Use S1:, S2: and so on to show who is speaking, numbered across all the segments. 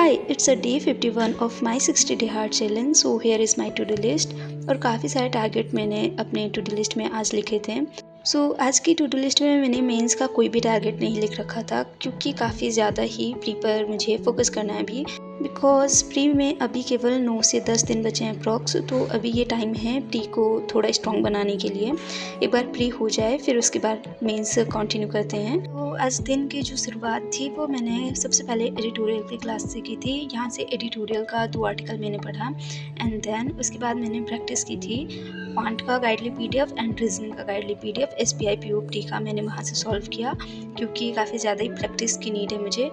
S1: Hi, it's a day 51 of my 60 day hard challenge. So here is my to do list और काफ़ी सारे target मैंने अपने to do list में आज लिखे थे। आज की टू डू लिस्ट में मैंने मेंस का कोई भी टारगेट नहीं लिख रखा था क्योंकि काफ़ी ज़्यादा ही प्री पर मुझे फोकस करना है अभी, बिकॉज प्री में अभी केवल 9 से 10 दिन बचे हैं अप्रॉक्स। तो अभी ये टाइम है प्री को थोड़ा स्ट्रॉन्ग बनाने के लिए। एक बार प्री हो जाए फिर उसके बाद मेंस कंटिन्यू करते हैं। तो आज दिन की जो शुरुआत थी वो मैंने सबसे पहले एडिटोरियल की क्लास से की थी। यहाँ से एडिटोरियल का 2 आर्टिकल मैंने पढ़ा एंड देन उसके बाद मैंने प्रैक्टिस की थी क्वांट का गाइडली पीडीएफ एंड रीजनिंग का गाइडली पीडीएफ एसबीआई पीओपी का मैंने वहाँ से सॉल्व किया क्योंकि काफ़ी ज़्यादा ही प्रैक्टिस की नीड है मुझे,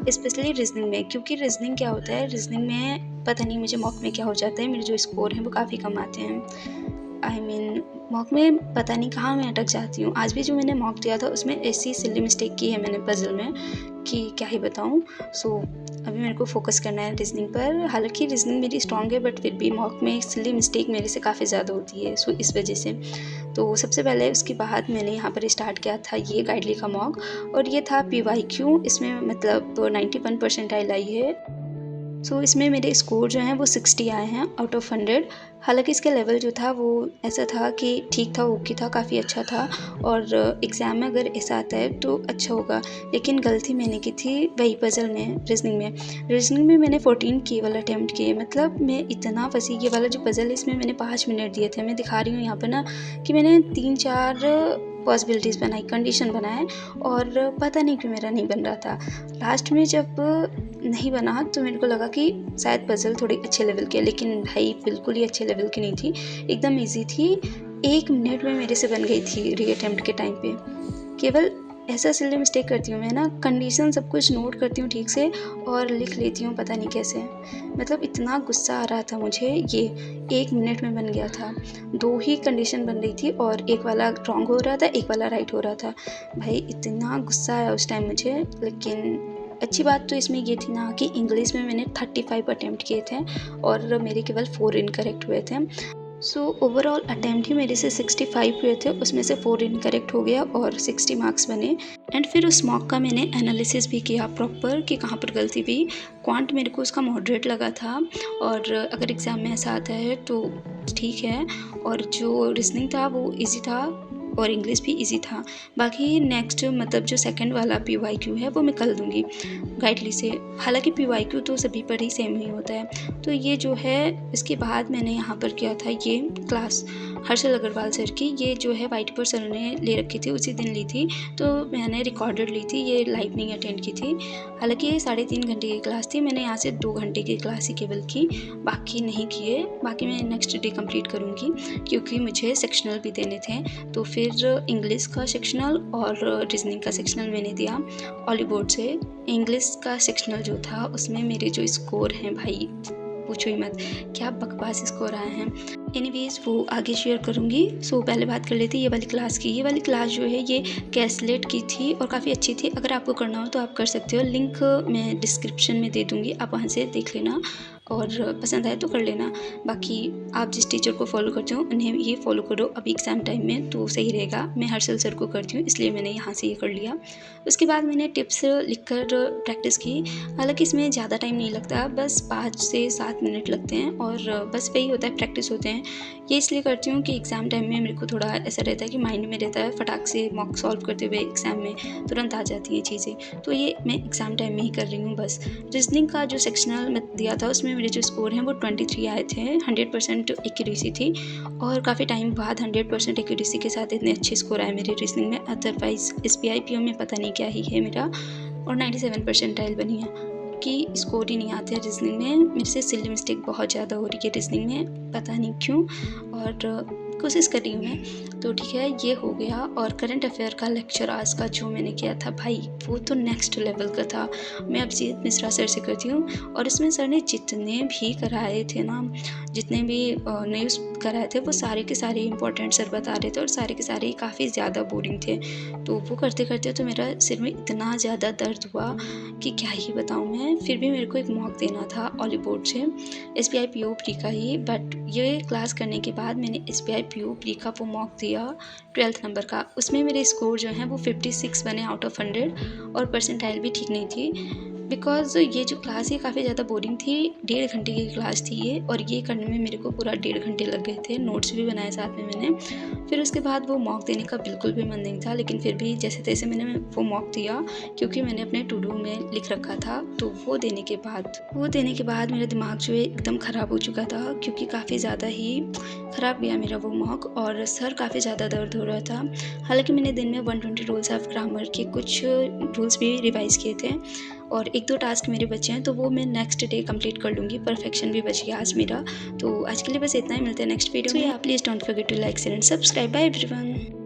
S1: स्पेशली रीजनिंग में। क्योंकि रीजनिंग क्या होता है, रीजनिंग में पता नहीं मुझे मॉक में क्या हो जाता है, मेरे जो स्कोर हैं वो काफ़ी कम आते हैं। मॉक में पता नहीं कहाँ मैं अटक जाती हूँ। आज भी जो मैंने मॉक दिया था उसमें ऐसी सिली मिस्टेक की है मैंने पजल में कि क्या ही बताऊँ। अभी मेरे को फोकस करना है रीजनिंग पर। हालांकि रीजनिंग मेरी स्ट्रॉन्ग है बट फिर भी मॉक में सिली मिस्टेक मेरे से काफ़ी ज़्यादा होती है, इस वजह से। तो सबसे पहले उसके बाद मैंने यहाँ पर स्टार्ट किया था ये गाइडली का मॉक और ये था PYQ। इसमें मतलब 91 परसेंटाइल आई है। इसमें मेरे स्कोर जो हैं वो 60 आए हैं आउट ऑफ 100। हालांकि इसका लेवल जो था वो ऐसा था कि ठीक था, ओके था, काफ़ी अच्छा था और एग्ज़ाम में अगर ऐसा आता है तो अच्छा होगा। लेकिन गलती मैंने की थी वही पजल में, रीजनिंग में मैंने 14 के वाला अटैम्प्ट किए। मतलब मैं इतना फंसी, ये वाला जो पजल है इसमें मैंने 5 मिनट दिए थे। मैं दिखा रही हूँ यहाँ पर ना कि मैंने 3-4 पॉसिबिलिटीज़ बनाई, कंडीशन बनाए और पता नहीं क्यों मेरा नहीं बन रहा था। लास्ट में जब नहीं बना तो मेरे को लगा कि शायद पजल थोड़ी अच्छे लेवल की है, लेकिन भाई बिल्कुल ही अच्छे लेवल की नहीं थी, एकदम इजी थी। 1 मिनट में मेरे से बन गई थी री अटेम्प्ट के टाइम पे। केवल ऐसा सिली मिस्टेक करती हूँ मैं ना, कंडीशन सब कुछ नोट करती हूँ ठीक से और लिख लेती हूँ पता नहीं कैसे। मतलब इतना गुस्सा आ रहा था मुझे, ये 1 मिनट में बन गया था। 2 ही कंडीशन बन रही थी और एक वाला रॉन्ग हो रहा था, एक वाला राइट हो रहा था। भाई इतना गुस्सा आया उस टाइम मुझे। लेकिन अच्छी बात तो इसमें ये थी ना कि इंग्लिश में मैंने 35 अटैम्प्ट किए थे और मेरे केवल 4 इनकरेक्ट हुए थे। ओवरऑल अटैम्प्ट ही मेरे से 65 हुए थे, उसमें से 4 इनकरेक्ट हो गया और 60 मार्क्स बने। एंड फिर उस मॉक का मैंने एनालिसिस भी किया प्रॉपर कि कहाँ पर गलती हुई। क्वांट मेरे को उसका मॉडरेट लगा था और अगर एग्ज़ाम में ऐसा आता है तो ठीक है। और जो रीजनिंग था वो ईजी था और इंग्लिश भी इजी था। बाकी नेक्स्ट मतलब जो सेकंड वाला PYQ है वो मैं कल दूंगी गाइडली से। हालांकि PYQ तो सभी पर ही सेम ही होता है। तो ये जो है इसके बाद मैंने यहाँ पर किया था ये क्लास हर्षल अग्रवाल सर की। ये जो है वाइट पर सर ने ले रखी थी, उसी दिन ली थी, तो मैंने रिकॉर्डेड ली थी, ये लाइव नहीं अटेंड की थी। हालांकि ये 3.5 घंटे की क्लास थी, मैंने यहाँ से 2 घंटे की क्लास ही केवल की, बाकी नहीं किए। बाकी मैं नेक्स्ट डे कंप्लीट करूँगी क्योंकि मुझे सेक्शनल भी देने थे। तो फिर इंग्लिश का सेक्शनल और रीजनिंग का सेक्शनल मैंने दिया ऑली बोर्ड से। इंग्लिश का सेक्शनल जो था उसमें मेरे जो स्कोर हैं भाई पूछो ही मत, क्या बकवास स्कोर आए हैं। एनीवेज वो आगे शेयर करूँगी। पहले बात कर लेते ये वाली क्लास की। ये वाली क्लास जो है ये कैसलेट की थी और काफ़ी अच्छी थी। अगर आपको करना हो तो आप कर सकते हो, लिंक मैं डिस्क्रिप्शन में दे दूँगी, आप वहाँ से देख लेना और पसंद आए तो कर लेना। बाकी आप जिस टीचर को फॉलो करते हो उन्हें ये फॉलो करो अभी एग्ज़ाम टाइम में तो सही रहेगा। मैं हर्षल सर को करती हूँ इसलिए मैंने यहाँ से ये कर लिया। उसके बाद मैंने टिप्स लिखकर प्रैक्टिस की। हालांकि इसमें ज़्यादा टाइम नहीं लगता, बस 5 से 7 मिनट लगते हैं और बस वही होता है, प्रैक्टिस होते हैं। ये इसलिए करती हूँ कि एग्ज़ाम टाइम में मेरे को थोड़ा ऐसा रहता है कि माइंड में रहता है, फटाक से मॉक सॉल्व करते हुए एग्ज़ाम में तुरंत आ जाती हैं चीज़ें। तो ये मैं एग्ज़ाम टाइम में ही कर रही हूँ बस। रीजनिंग का जो सेक्शनल मैं दिया था उसमें मेरे जो स्कोर हैं वो 23 आए थे। 100% एक्यूरेसी थी और काफ़ी टाइम बाद 100% एक्यूरेसी के साथ इतने अच्छे स्कोर आए मेरे रीजनिंग में। अदरवाइज़ SBI PO में पता नहीं क्या ही है मेरा, और 97 परसेंटाइल बनी है कि स्कोर ही नहीं आते हैं रीजनिंग में। मेरे से सिली मिस्टेक बहुत ज़्यादा हो रही है रीजनिंग में, पता नहीं क्यों, और कोशिश कर रही हूँ मैं। तो ठीक है, ये हो गया। और करंट अफेयर का लेक्चर आज का जो मैंने किया था भाई वो तो नेक्स्ट लेवल का था। मैं अभिजीत मिश्रा सर से करती हूँ और इसमें सर ने जितने भी कराए थे ना, जितने भी न्यूज़ कराए थे वो सारे के सारे इंपॉर्टेंट सर बता रहे थे और सारे के सारे काफ़ी ज़्यादा बोरिंग थे। तो वो करते करते तो मेरा सिर में इतना ज़्यादा दर्द हुआ कि क्या ही बताऊँ मैं। फिर भी मेरे को एक मॉक देना था ऑली बोर्ड से SBI PO प्री का ही। बट ये क्लास करने के बाद मैंने SBI PO प्री का वो मॉक दिया 12th नंबर का। उसमें मेरे स्कोर जो हैं वो 56 बने आउट ऑफ 100 और परसेंटाइल भी ठीक नहीं थी। बिकॉज़ ये जो क्लास है काफ़ी ज़्यादा बोरिंग थी। 1.5 घंटे की क्लास थी ये, और ये करने में मेरे को पूरा 1.5 घंटे लग गए थे। नोट्स भी बनाए साथ में मैंने। फिर उसके बाद वो मॉक देने का बिल्कुल भी मन नहीं था, लेकिन फिर भी जैसे-तैसे मैंने वो मॉक दिया, क्योंकि मैंने अपने टू डू में लिख रखा था। तो वो देने के बाद मेरा दिमाग जो है एकदम ख़राब हो चुका था, क्योंकि काफ़ी ज़्यादा ही ख़राब गया मेरा वो मॉक, और सर काफ़ी ज़्यादा दर्द हो रहा था। हालाँकि मैंने दिन में 120 रूल्स ऑफ ग्रामर के कुछ रूल्स भी रिवाइज़ किए थे, और 1-2 टास्क मेरे बचे हैं, तो वो मैं नेक्स्ट डे कंप्लीट कर लूँगी। परफेक्शन भी बच गया आज मेरा। तो आज के लिए बस इतना ही, मिलते हैं नेक्स्ट वीडियो में। Please don't forget to like, share and subscribe. Bye everyone.